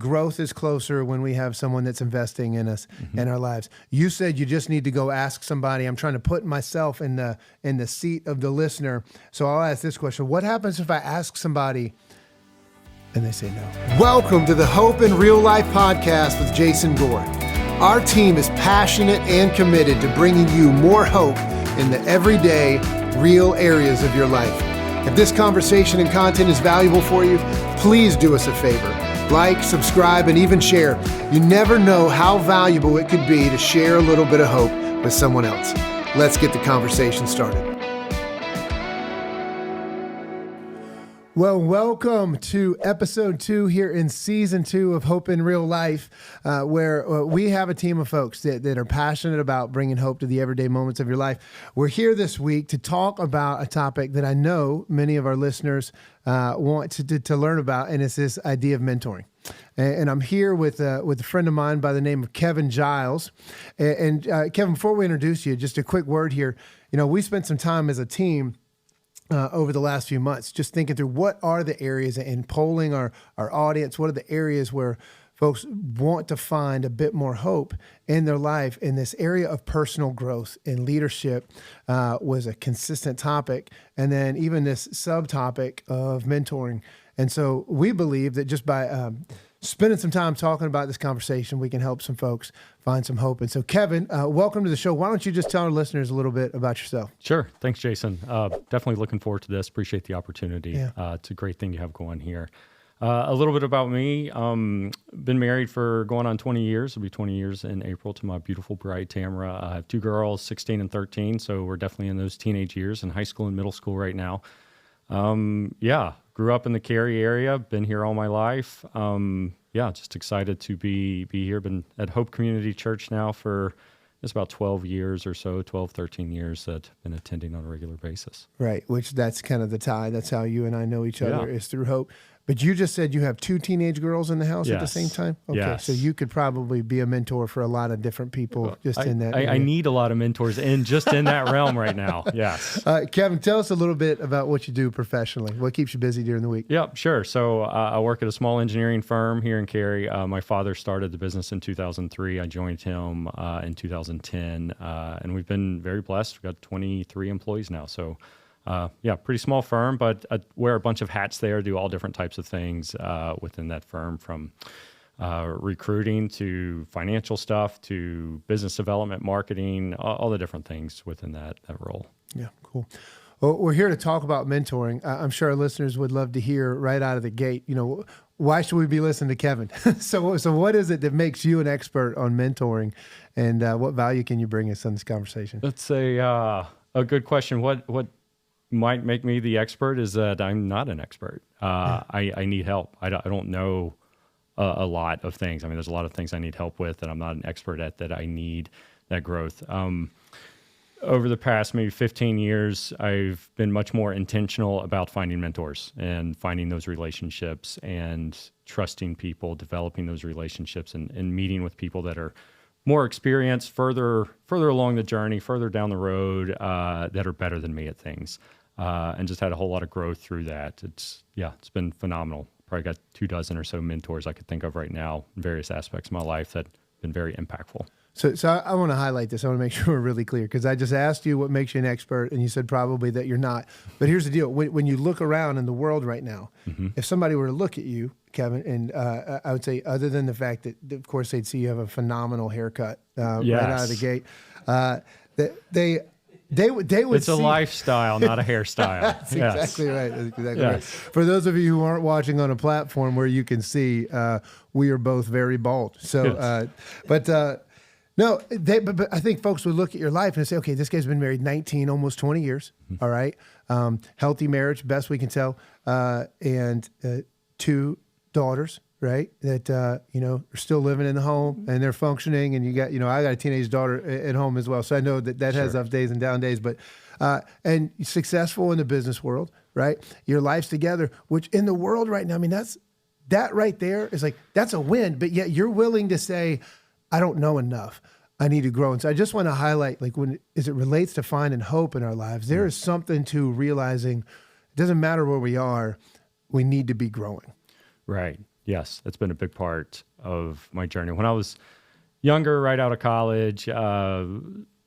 Growth is closer when we have someone that's investing in us in our lives. You said you just need to go ask somebody. I'm trying to put myself in the seat of the listener. So I'll ask this question. What happens if I ask somebody and they say no? Welcome to the Hope in Real Life podcast with Jason Gore. Our team is passionate and committed to bringing you more hope in the everyday, real areas of your life. If this conversation and content is valuable for you, please do us a favor. Like, subscribe, and even share. You never know how valuable it could be to share a little bit of hope with someone else. Let's get the conversation started. Well, welcome to episode 2 here in season 2 of Hope in Real Life, where we have a team of folks that are passionate about bringing hope to the everyday moments of your life. We're here this week to talk about a topic that I know many of our listeners want to learn about, and it's this idea of mentoring. And I'm here with a friend of mine by the name of Giles. And Kevin, before we introduce you, just a quick word here. You know, we spent some time as a team over the last few months, just thinking through what are the areas and polling our audience, what are the areas where folks want to find a bit more hope in their life. In this area of personal growth and leadership was a consistent topic. And then even this subtopic of mentoring. And so we believe that just by spending some time talking about this conversation, we can help some folks find some hope. And so, Kevin, welcome to the show. Why don't you just tell our listeners a little bit about yourself? Sure. Thanks, Jason. Definitely looking forward to this. Appreciate the opportunity. Yeah. It's a great thing you have going here. A little bit about me. Been married for going on 20 years. It'll be 20 years in April to my beautiful bride, Tamara. I have 2 girls, 16 and 13. So we're definitely in those teenage years in high school and middle school right now. Grew up in the Cary area. Been here all my life. Just excited to be here. Been at Hope Community Church now for it's about 12 years or so, 12, 13 years that I've been attending on a regular basis. Right, which that's kind of the tie. That's how you and I know each other is through Hope. But you just said you have 2 teenage girls in the house at the same time? Okay, yes. So you could probably be a mentor for a lot of different people in that area. I need a lot of mentors in that realm right now, yes. Kevin, tell us a little bit about what you do professionally. What keeps you busy during the week? Yep, sure. So I work at a small engineering firm here in Cary. My father started the business in 2003. I joined him in 2010, and we've been very blessed. We've got 23 employees now, so pretty small firm, but I wear a bunch of hats there, do all different types of things within that firm, from recruiting to financial stuff to business development, marketing, all the different things within that role. Yeah, cool. Well, we're here to talk about mentoring. I'm sure our listeners would love to hear right out of the gate, you know, why should we be listening to Kevin? So what is it that makes you an expert on mentoring, and what value can you bring us on this conversation? That's a good question. What might make me the expert is that I'm not an expert. I need help. I don't know a lot of things. I mean, there's a lot of things I need help with that I'm not an expert at, that I need that growth. Over the past maybe 15 years, I've been much more intentional about finding mentors and finding those relationships and trusting people, developing those relationships, and meeting with people that are more experienced, further along the journey, further down the road, that are better than me at things. And just had a whole lot of growth through that. It's been phenomenal. Probably got 24 or so mentors I could think of right now in various aspects of my life that have been very impactful. So I want to highlight this. I want to make sure we're really clear, because I just asked you what makes you an expert, and you said probably that you're not. But here's the deal. When you look around in the world right now, if somebody were to look at you, Kevin, and I would say, other than the fact that, of course, they'd see you have a phenomenal haircut right out of the gate, they would It's see, a lifestyle, not a hairstyle. That's exactly right. That's exactly right. For those of you who aren't watching on a platform where you can see, we are both very bald. So, but I think folks would look at your life and say, okay, this guy's been married 19, almost 20 years. All right. Healthy marriage, best we can tell. And 2 daughters, right? That, are still living in the home and they're functioning. And you got, I got a teenage daughter at home as well. So I know that has up days and down days, but, and successful in the business world, right? Your life's together, which in the world right now, I mean, that right there is like, that's a win, but yet you're willing to say, I don't know enough. I need to grow. And so I just want to highlight, like, as it relates to finding hope in our lives, there is something to realizing it doesn't matter where we are, we need to be growing. Right. Yes, it's been a big part of my journey. When I was younger, right out of college,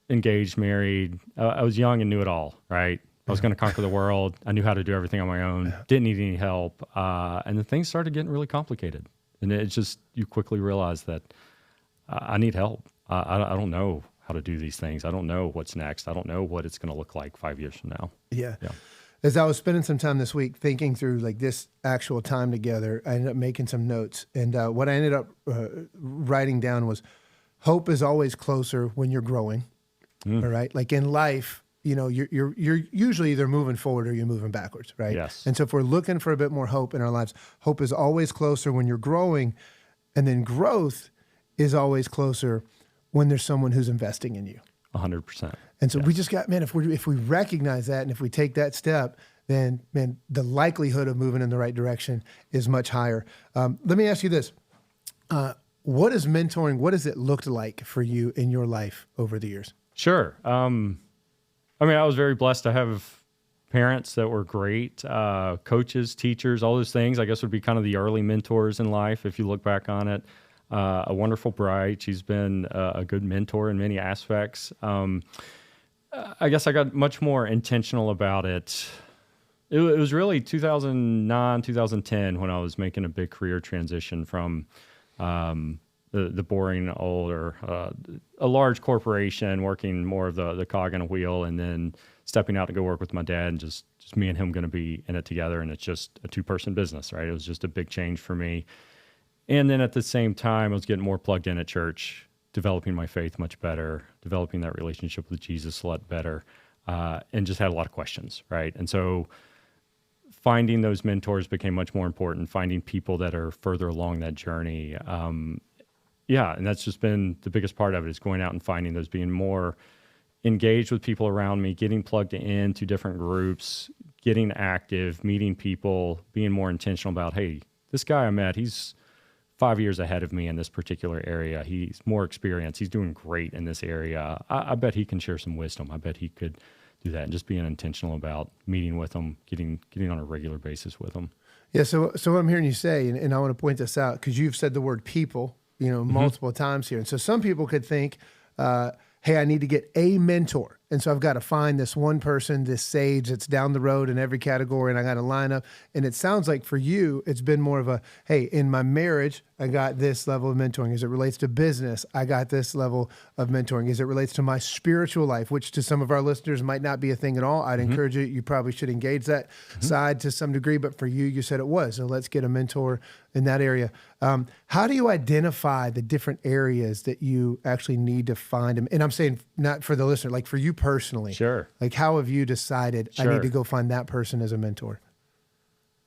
engaged, married, I was young and knew it all, right? I was going to conquer the world. I knew how to do everything on my own. Didn't need any help. And then things started getting really complicated. And it's just, you quickly realize that I need help. I don't know how to do these things. I don't know what's next. I don't know what it's going to look like 5 years from now. Yeah. Yeah. As I was spending some time this week thinking through like this actual time together, I ended up making some notes. And what I ended up writing down was hope is always closer when you're growing. All right. Like in life, you know, you're usually either moving forward or you're moving backwards. Right. Yes. And so if we're looking for a bit more hope in our lives, hope is always closer when you're growing. And then growth is always closer when there's someone who's investing in you. 100%. And so we just got, man, if we recognize that and if we take that step, then, man, the likelihood of moving in the right direction is much higher. Let me ask you this. What is mentoring? What has it looked like for you in your life over the years? Sure. I mean, I was very blessed to have parents that were great, coaches, teachers, all those things, I guess would be kind of the early mentors in life if you look back on it. A wonderful bride. She's been a good mentor in many aspects. I guess I got much more intentional about it. It was really 2009, 2010 when I was making a big career transition from the boring older, a large corporation working more of the cog in a wheel, and then stepping out to go work with my dad, and just me and him going to be in it together. And it's just a 2-person business, right? It was just a big change for me. And then at the same time, I was getting more plugged in at church, developing my faith much better, developing that relationship with Jesus a lot better, and just had a lot of questions, right? And so finding those mentors became much more important, finding people that are further along that journey. And that's just been the biggest part of it, is going out and finding those, being more engaged with people around me, getting plugged into different groups, getting active, meeting people, being more intentional about, hey, this guy I met, he's 5 years ahead of me in this particular area. He's more experienced. He's doing great in this area. I bet he can share some wisdom. I bet he could do that. And just being intentional about meeting with them, getting on a regular basis with them. Yeah. So what I'm hearing you say, and I want to point this out because you've said the word people, multiple times here. And so some people could think, hey, I need to get a mentor. And so I've got to find this one person, this sage that's down the road in every category, and I got to line up. And it sounds like for you, it's been more of a, hey, in my marriage, I got this level of mentoring. As it relates to business, I got this level of mentoring. As it relates to my spiritual life, which to some of our listeners might not be a thing at all, I'd encourage you probably should engage that side to some degree. But for you, you said it was. So let's get a mentor in that area. How do you identify the different areas that you actually need to find them? And I'm saying not for the listener, like for you personally. Sure. Like how have you decided I need to go find that person as a mentor?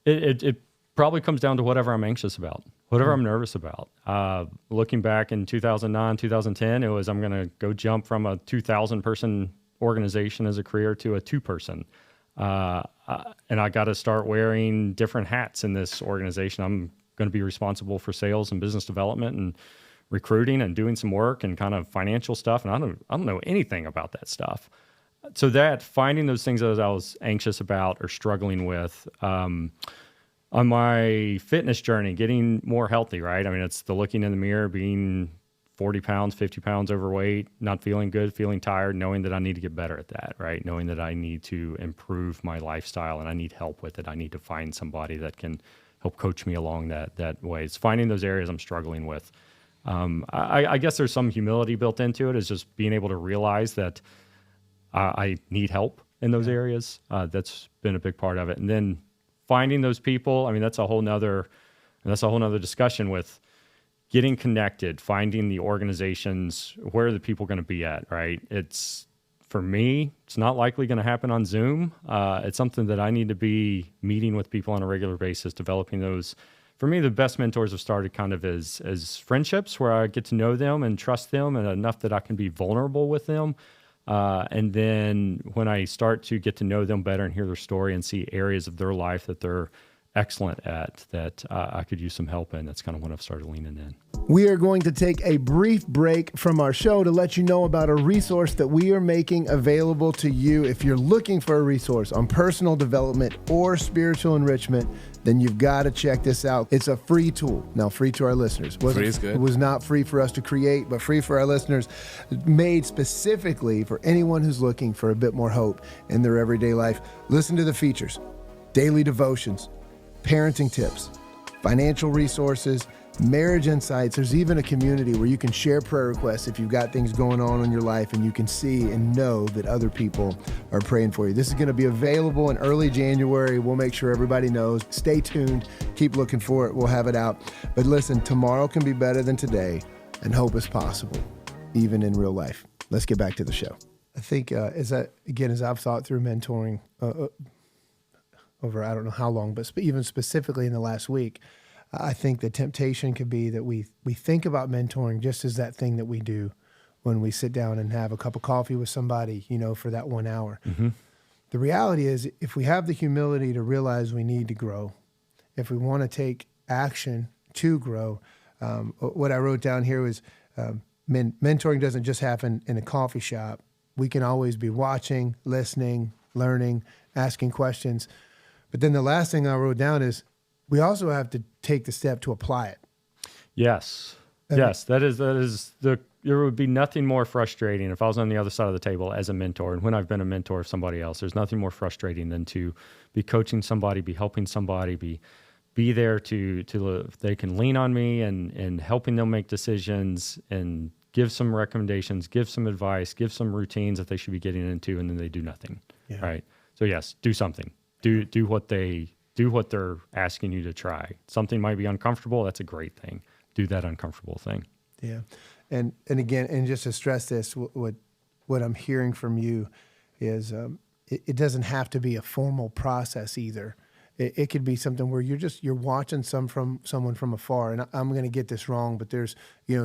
It probably comes down to whatever I'm anxious about, whatever I'm nervous about. Looking back in 2009, 2010, it was, I'm going to go jump from a 2,000 person organization as a career to a 2-person. And I got to start wearing different hats in this organization. I'm going to be responsible for sales and business development and recruiting and doing some work and kind of financial stuff. And I don't know anything about that stuff. So that finding those things that I was anxious about or struggling with, on my fitness journey, getting more healthy, right? I mean, it's the looking in the mirror, being 40 pounds, 50 pounds overweight, not feeling good, feeling tired, knowing that I need to get better at that, right? Knowing that I need to improve my lifestyle and I need help with it. I need to find somebody that can help coach me along that way. It's finding those areas I'm struggling with. I guess there's some humility built into it, is just being able to realize that I need help in those areas. That's been a big part of it. And then finding those people, I mean, that's a whole nother discussion with getting connected, finding the organizations, where are the people going to be at, right? For me, it's not likely going to happen on Zoom. It's something that I need to be meeting with people on a regular basis, developing those. For me, the best mentors have started kind of as friendships where I get to know them and trust them and enough that I can be vulnerable with them. And then when I start to get to know them better and hear their story and see areas of their life that they're excellent at, that I could use some help in, that's kind of when I've started leaning in. We are going to take a brief break from our show to let you know about a resource that we are making available to you. If you're looking for a resource on personal development or spiritual enrichment, then you've got to check this out. It's a free tool. Now, free to our listeners. Free is good. It was not free for us to create, but free for our listeners, made specifically for anyone who's looking for a bit more hope in their everyday life. Listen to the features: daily devotions, parenting tips, financial resources, marriage insights. There's even a community where you can share prayer requests if you've got things going on in your life, and you can see and know that other people are praying for you. This is going to be available in early January. We'll make sure everybody knows. Stay tuned. Keep looking for it. We'll have it out. But listen, tomorrow can be better than today, and hope is possible, even in real life. Let's get back to the show. I think as I've thought through mentoring over I don't know how long, but even specifically in the last week, I think the temptation could be that we think about mentoring just as that thing that we do when we sit down and have a cup of coffee with somebody, for that 1 hour. Mm-hmm. The reality is, if we have the humility to realize we need to grow, if we want to take action to grow, what I wrote down here was mentoring doesn't just happen in a coffee shop. We can always be watching, listening, learning, asking questions. But then the last thing I wrote down is, we also have to take the step to apply it. Yes. Yes. That is there would be nothing more frustrating if I was on the other side of the table as a mentor. And when I've been a mentor of somebody else, there's nothing more frustrating than to be coaching somebody, be helping somebody, be there to they can lean on me and helping them make decisions and give some recommendations, give some advice, give some routines that they should be getting into, and then they do nothing. Yeah. Right. So yes, do something. Do what they're asking you to try. Something might be uncomfortable. That's a great thing. Do that uncomfortable thing. Yeah. And again, and just to stress this, what I'm hearing from you is it doesn't have to be a formal process either. It could be something where you're watching someone from afar, and I'm going to get this wrong, but there's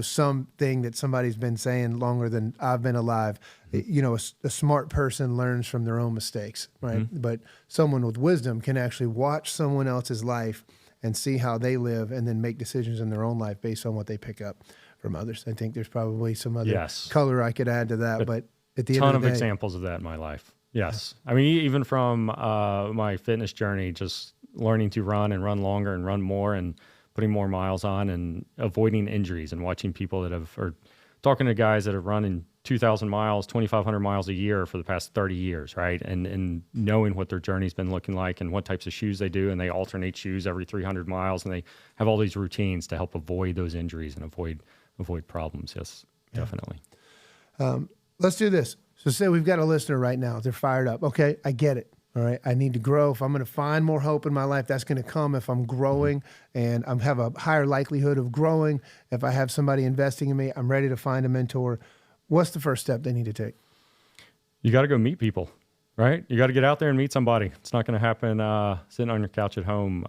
something that somebody's been saying longer than I've been alive. A smart person learns from their own mistakes, right? Mm-hmm. But someone with wisdom can actually watch someone else's life and see how they live, and then make decisions in their own life based on what they pick up from others. I think there's probably some other color I could add to that, but at the end of the day, ton of examples of that in my life. Yes. I mean, even from my fitness journey, just learning to run and run longer and run more and putting more miles on and avoiding injuries and watching people or talking to guys that have run 2,000 miles, 2,500 miles a year for the past 30 years, right? And knowing what their journey's been looking like and what types of shoes they do, and they alternate shoes every 300 miles, and they have all these routines to help avoid those injuries and avoid problems. Yes, definitely. Let's do this. So say we've got a listener right now. They're fired up. Okay, I get it. All right, I need to grow. If I'm going to find more hope in my life, that's going to come if I'm growing, and I have a higher likelihood of growing. If I have somebody investing in me, I'm ready to find a mentor. What's the first step they need to take? You got to go meet people, right? You got to get out there and meet somebody. It's not going to happen sitting on your couch at home.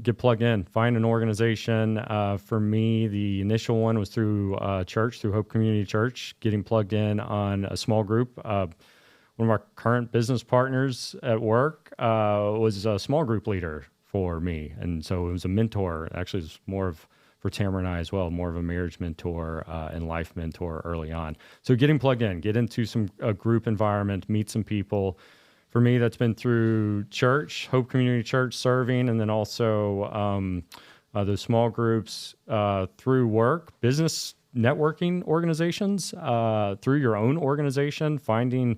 Get plugged in. Find an organization. For me, the initial one was through church, through Hope Community Church, getting plugged in on a small group. One of our current business partners at work was a small group leader for me. And so it was a mentor. Actually, it was more of, for Tamara and I as well, more of a marriage mentor and life mentor early on. So getting plugged in, get into a group environment, meet some people. For me, that's been through church, Hope Community Church, serving, and then also those small groups through work, business networking organizations, through your own organization, finding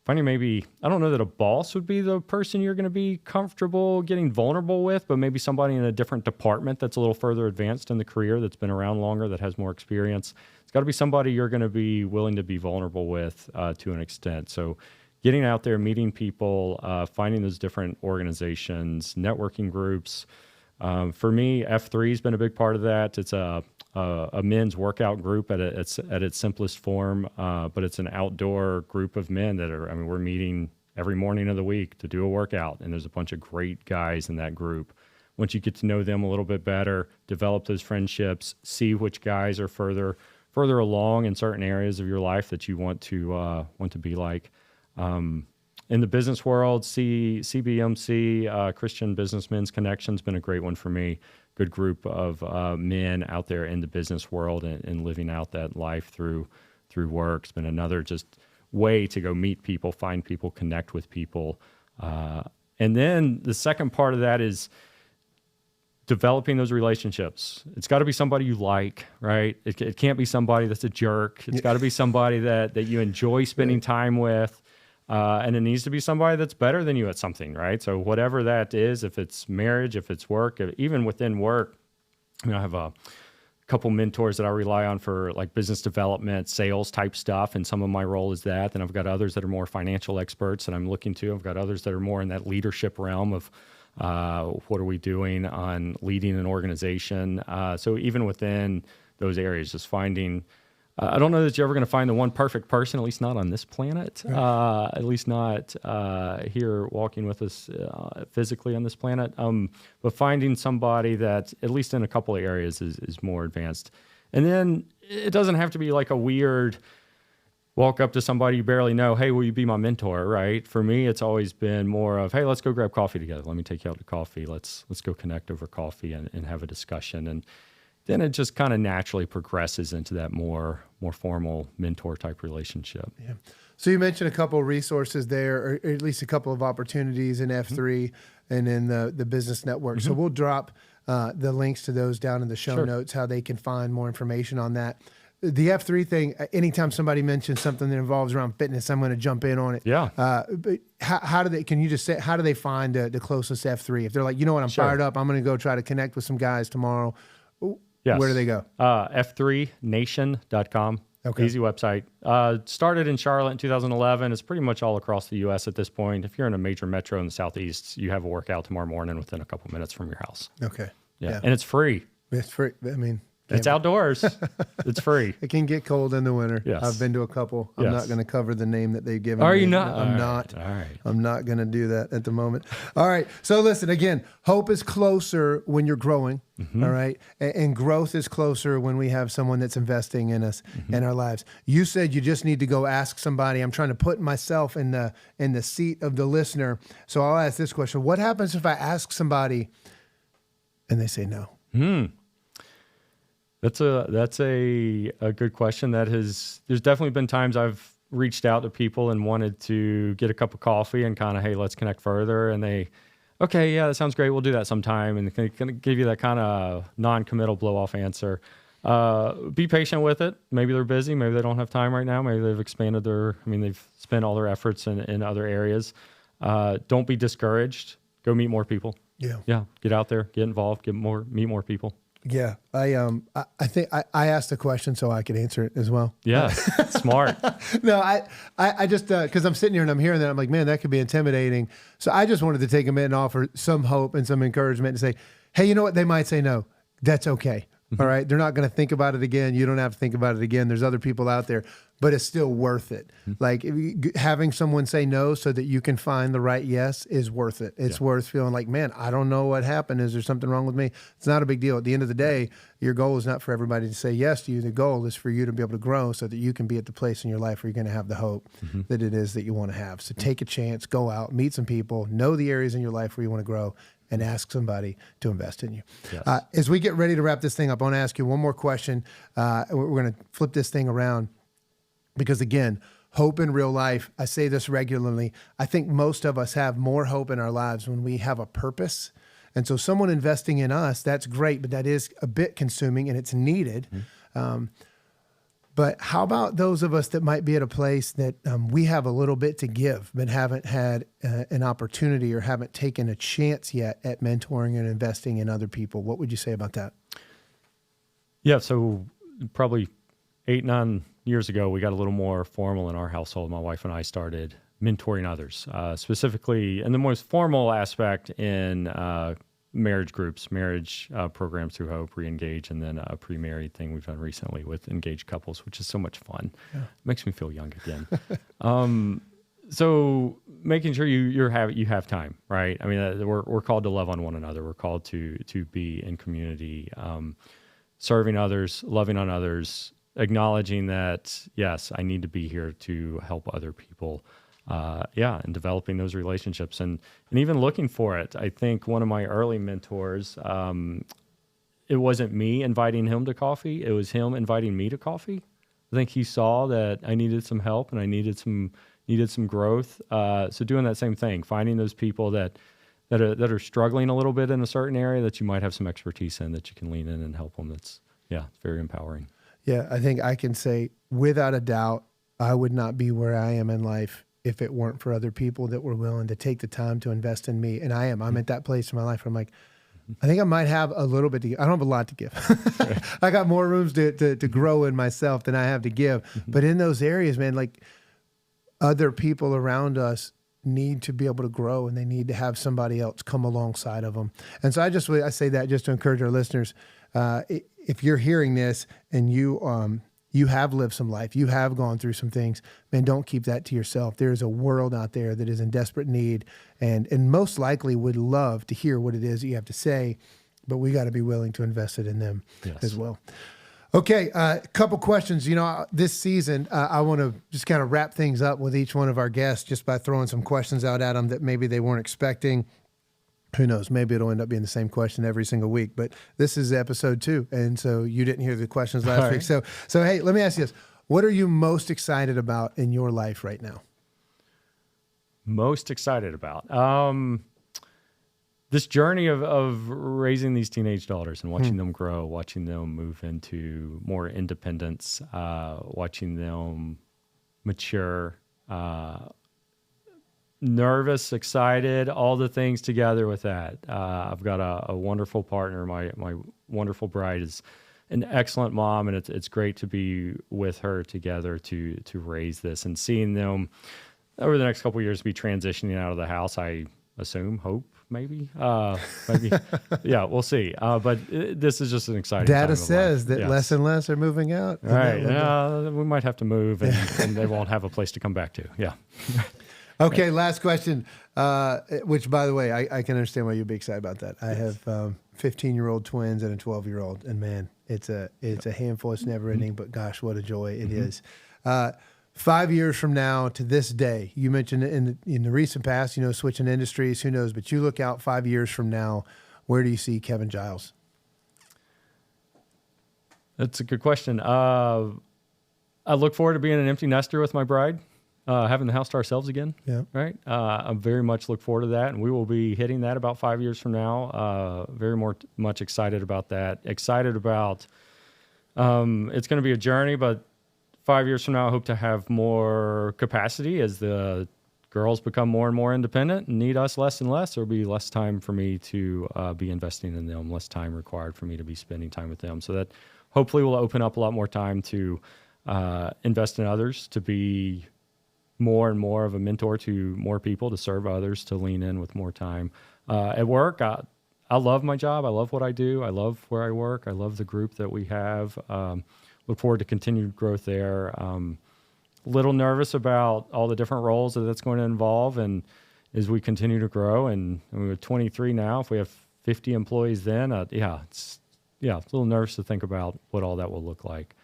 maybe, I don't know that a boss would be the person you're going to be comfortable getting vulnerable with, but maybe somebody in a different department that's a little further advanced in the career, that's been around longer, that has more experience. It's got to be somebody you're going to be willing to be vulnerable with to an extent. So getting out there, meeting people, finding those different organizations, networking groups. For me, F3 has been a big part of that. It's a men's workout group at its simplest form, but it's an outdoor group of men we're meeting every morning of the week to do a workout, and there's a bunch of great guys in that group. Once you get to know them a little bit better, develop those friendships, see which guys are further along in certain areas of your life that you want to be like. In the business world, CBMC, Christian Businessmen's Connection's been a great one for me good group of men out there in the business world and living out that life through work. It's been another just way to go meet people, find people, connect with people. And then the second part of that is developing those relationships. It's got to be somebody you like, right? It can't be somebody that's a jerk. It's got to be somebody that you enjoy spending time with. And it needs to be somebody that's better than you at something, right? So whatever that is, if it's marriage, if it's work, even within work, I have a couple mentors that I rely on for like business development, sales type stuff. And some of my role is that. Then I've got others that are more financial experts that I'm looking to. I've got others that are more in that leadership realm of what are we doing on leading an organization. So even within those areas, just finding, I don't know that you're ever going to find the one perfect person, at least not on this planet, at least not here walking with us physically on this planet. But finding somebody that, at least in a couple of areas, is more advanced. And then it doesn't have to be like a weird walk up to somebody you barely know, hey, will you be my mentor, right? For me, it's always been more of, hey, let's go grab coffee together. Let me take you out to coffee. Let's go connect over coffee and have a discussion. And then it just kind of naturally progresses into that more formal mentor type relationship. Yeah. So you mentioned a couple of resources there, or at least a couple of opportunities in F3 and in the business network. So we'll drop the links to those down in the show notes, how they can find more information on that. The F3 thing, anytime somebody mentions something that involves around fitness, I'm going to jump in on it. Yeah. But how do they, can you just say, how do they find the closest F3? If they're like, you know what, I'm fired up, I'm going to go try to connect with some guys tomorrow. Yes. Where do they go? F3nation.com. Okay. Easy website. Started in Charlotte in 2011. It's pretty much all across the U.S. at this point. If you're in a major metro in the Southeast, you have a workout tomorrow morning within a couple minutes from your house. Okay. Yeah. And it's free. It's free. I mean, it's outdoors. It's free. It can get cold in the winter. Yes. I've been to a couple. I'm not going to cover the name that they've given Are me. you not? I'm not. All right. I'm not going to do that at the moment. All right. So listen, again, hope is closer when you're growing. All right. And growth is closer when we have someone that's investing in us, in our lives. You said you just need to go ask somebody. I'm trying to put myself in the seat of the listener. So I'll ask this question. What happens if I ask somebody and they say no? That's a good question. There's definitely been times I've reached out to people and wanted to get a cup of coffee and kind of, hey, let's connect further. And they, okay, yeah, that sounds great. We'll do that sometime. And they can give you that kind of non-committal blow-off answer. Be patient with it. Maybe they're busy. Maybe they don't have time right now. Maybe they've expanded they've spent all their efforts in other areas. Don't be discouraged. Go meet more people. Yeah. Get out there, get involved, meet more people. Yeah, I think I asked the question so I could answer it as well. Yeah, smart. No, I just because I'm sitting here and I'm hearing that, I'm like, man, that could be intimidating. So I just wanted to take a minute and offer some hope and some encouragement and say, hey, you know what? They might say no. That's okay. All right, they're not going to think about it again. You don't have to think about it again. There's other people out there, but it's still worth it. Like having someone say no so that you can find the right yes is worth it. It's worth feeling like, man, I don't know what happened. Is there something wrong with me? It's not a big deal. At the end of the day, your goal is not for everybody to say yes to you. The goal is for you to be able to grow so that you can be at the place in your life where you're going to have the hope that it is that you want to have. So take a chance, go out, meet some people, know the areas in your life where you want to grow, and ask somebody to invest in you. Yes. As we get ready to wrap this thing up, I want to ask you one more question. We're going to flip this thing around because, again, hope in real life, I say this regularly, I think most of us have more hope in our lives when we have a purpose. And so someone investing in us, that's great, but that is a bit consuming and it's needed. But how about those of us that might be at a place that we have a little bit to give, but haven't had an opportunity or haven't taken a chance yet at mentoring and investing in other people? What would you say about that? Yeah, so probably 8-9 years ago, we got a little more formal in our household. My wife and I started mentoring others, specifically in the most formal aspect in marriage groups, marriage programs through Hope, Reengage, and then a pre-married thing we've done recently with engaged couples, which is so much fun. Yeah. Makes me feel young again. So making sure you have time, right? I mean, we're called to love on one another. We're called to be in community, serving others, loving on others, acknowledging that, yes, I need to be here to help other people. And developing those relationships and even looking for it. I think one of my early mentors, it wasn't me inviting him to coffee. It was him inviting me to coffee. I think he saw that I needed some help and I needed some growth. So doing that same thing, finding those people that are struggling a little bit in a certain area that you might have some expertise in that you can lean in and help them. It's very empowering. Yeah, I think I can say without a doubt, I would not be where I am in life if it weren't for other people that were willing to take the time to invest in me. And I'm at that place in my life where I'm like, I think I might have a little bit to give. I don't have a lot to give. I got more rooms to grow in myself than I have to give. But in those areas, man, like other people around us need to be able to grow and they need to have somebody else come alongside of them. And so I say that just to encourage our listeners. If you're hearing this and you have lived some life, you have gone through some things, man, don't keep that to yourself. There is a world out there that is in desperate need and most likely would love to hear what it is that you have to say, but we got to be willing to invest it in them as well. Okay, a couple questions. This season, I want to just kind of wrap things up with each one of our guests just by throwing some questions out at them that maybe they weren't expecting. Who knows? Maybe it'll end up being the same question every single week, but this is episode 2. And so you didn't hear the questions last week. So hey, let me ask you this. What are you most excited about in your life right now? Most excited about? This journey of raising these teenage daughters and watching them grow, watching them move into more independence, watching them mature, nervous, excited, all the things together with that. I've got a wonderful partner. My wonderful bride is an excellent mom, and it's great to be with her together to raise this and seeing them over the next couple of years be transitioning out of the house. I assume, hope, maybe. Yeah, we'll see. But this is just an exciting Data time of says life. that less and less are moving out. Right. We might have to move, and they won't have a place to come back to. Yeah. Okay, last question, which, by the way, I can understand why you'd be excited about that. I have 15-year-old twins and a 12-year-old, and man, it's a handful. It's never ending, but gosh, what a joy it is. 5 years from now to this day, you mentioned in the recent past, switching industries, who knows, but you look out 5 years from now, where do you see Kevin Giles? That's a good question. I look forward to being an empty nester with my bride. Having the house to ourselves again, right? I very much look forward to that, and we will be hitting that about 5 years from now. Very much excited about that. Excited about it's going to be a journey, but 5 years from now, I hope to have more capacity as the girls become more and more independent and need us less and less. There'll be less time for me to be investing in them, less time required for me to be spending time with them. So that hopefully will open up a lot more time to invest in others, to be more and more of a mentor to more people, to serve others, to lean in with more time. At work, I love my job. I love what I do. I love where I work. I love the group that we have. Look forward to continued growth there. A little nervous about all the different roles that that's going to involve, and as we continue to grow. And we're 23 now. If we have 50 employees, then it's a little nervous to think about what all that will look like.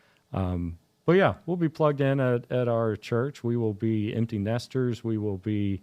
But yeah, we'll be plugged in at our church. We will be empty nesters. We will be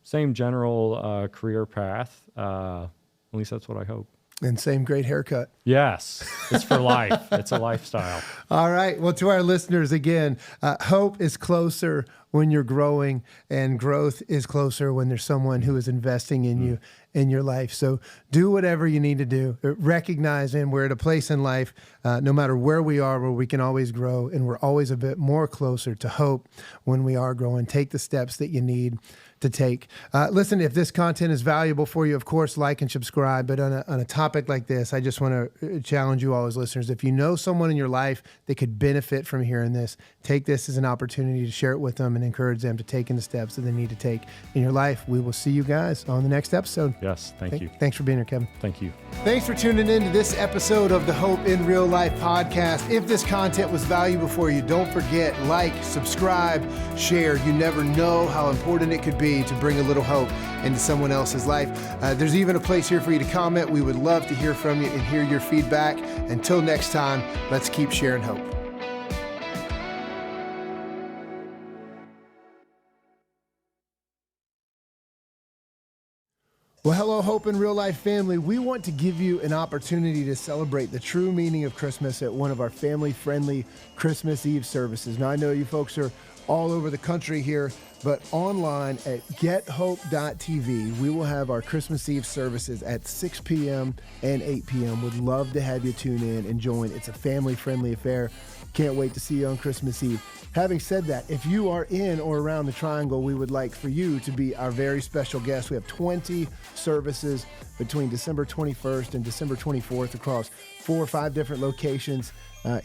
same general career path. At least that's what I hope. And same great haircut. Yes, it's for life. It's a lifestyle. All right. Well, to our listeners, again, hope is closer when you're growing, and growth is closer when there's someone who is investing in you in your life. So do whatever you need to do. Recognize, and we're at a place in life, no matter where we are, where we can always grow, and we're always a bit more closer to hope when we are growing. Take the steps that you need to take. Listen, if this content is valuable for you, of course, like and subscribe. But on a topic like this, I just want to challenge you all as listeners. If you know someone in your life that could benefit from hearing this, take this as an opportunity to share it with them and encourage them to take the steps that they need to take in your life. We will see you guys on the next episode. Yes, thank you. Thanks for being here, Kevin. Thank you. Thanks for tuning in to this episode of the Hope in Real Life podcast. If this content was valuable for you, don't forget, like, subscribe, share. You never know how important it could be to bring a little hope into someone else's life. There's even a place here for you to comment. We would love to hear from you and hear your feedback. Until next time, let's keep sharing hope. Well, hello, Hope in Real Life family. We want to give you an opportunity to celebrate the true meaning of Christmas at one of our family-friendly Christmas Eve services. Now, I know you folks are all over the country here, but online at gethope.tv, we will have our Christmas Eve services at 6 p.m. and 8 p.m. Would love to have you tune in and join. It's a family-friendly affair. Can't wait to see you on Christmas Eve. Having said that, if you are in or around the Triangle, we would like for you to be our very special guest. We have 20 services between December 21st and December 24th across 4 or 5 different locations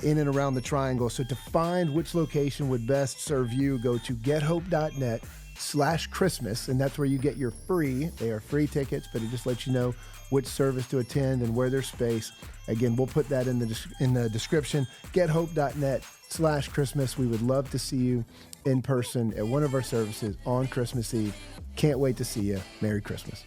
in and around the Triangle. So to find which location would best serve you, go to gethope.net/Christmas, and that's where you get your they are free tickets, but it just lets you know which service to attend and where there's space. Again, we'll put that in the description, gethope.net/Christmas. We would love to see you in person at one of our services on Christmas Eve. Can't wait to see you. Merry Christmas.